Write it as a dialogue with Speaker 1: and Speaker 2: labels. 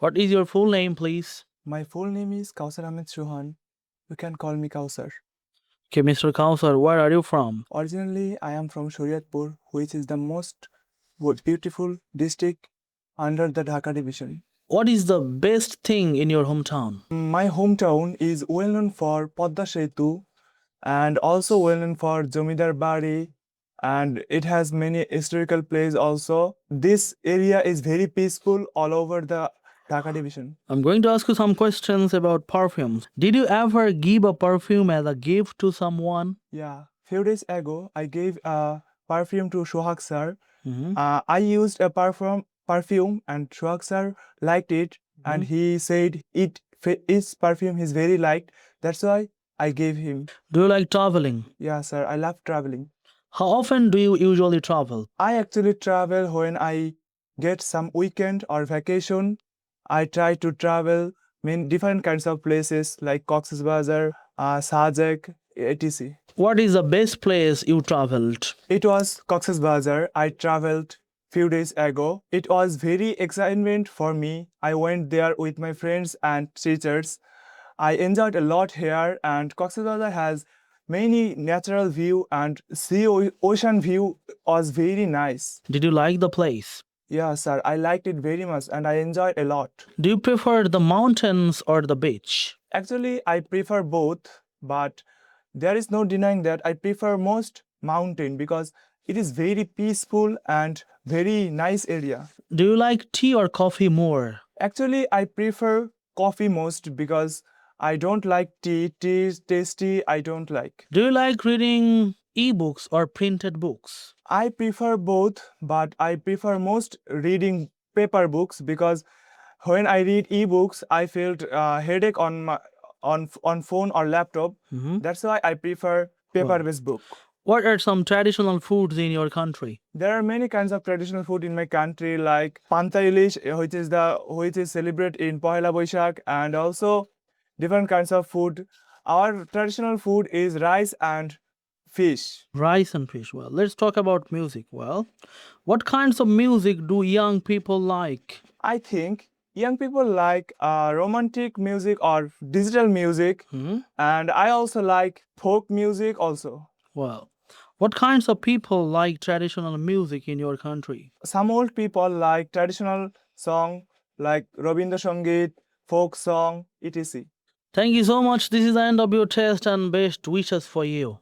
Speaker 1: What is your full name, please?
Speaker 2: My full name is Kausar Ahmed Chauhan. You can call me Kausar.
Speaker 1: Okay, Mr. Kausar, where are you from?
Speaker 2: Originally, I am from Shariatpur, which is the most beautiful district under the Dhaka division.
Speaker 1: What is the best thing in your hometown?
Speaker 2: My hometown is well known for Padda Setu and also well known for Jomidar Bari, and it has many historical places also. This area is very peaceful all over the Dhaka division.
Speaker 1: I'm going to ask you some questions about perfumes. Did you ever give a perfume as a gift to someone?
Speaker 2: Yeah, few days ago, I gave a perfume to Shohak sir.
Speaker 1: Mhm.
Speaker 2: I used a perfume, and Shohak sir liked it, and he said his perfume is very liked. That's why I gave him.
Speaker 1: Do you like traveling?
Speaker 2: Yeah, sir, I love traveling.
Speaker 1: How often do you usually travel?
Speaker 2: I actually travel when I get some weekend or vacation. I try to travel in different kinds of places like Cox's Bazar, Sajak, etc.
Speaker 1: What is the best place you traveled?
Speaker 2: It was Cox's Bazar. I traveled few days ago. It was very excitement for me. I went there with my friends and teachers. I enjoyed a lot here, and Cox's Bazar has many natural view, and ocean view was very nice.
Speaker 1: Did you like the place?
Speaker 2: Yeah, sir, I liked it very much and I enjoyed a lot.
Speaker 1: Do you prefer the mountains or the beach?
Speaker 2: Actually, I prefer both, but there is no denying that I prefer most mountain because it is very peaceful and very nice area.
Speaker 1: Do you like tea or coffee more?
Speaker 2: Actually, I prefer coffee most because I don't like tea. Tea is tasty, I don't like.
Speaker 1: Do you like reading ebooks or printed books?
Speaker 2: I prefer both, but I prefer most reading paper books because when I read ebooks, I felt headache on my on phone or laptop. That's why I prefer paper-based book.
Speaker 1: What are some traditional foods in your country?
Speaker 2: There are many kinds of traditional food in my country, like panta ilish, which is celebrated in Pohela Boishak, and also different kinds of food. Our traditional food is rice and fish.
Speaker 1: Rice and fish. Well, let's talk about music. Well, what kinds of music do young people like?
Speaker 2: I think young people like romantic music or digital music, and I also like folk music also.
Speaker 1: Well, what kinds of people like traditional music in your country?
Speaker 2: Some old people like traditional song like Rabindra Sangeet, folk song, etc.
Speaker 1: Thank you so much. This is the end of your test and best wishes for you.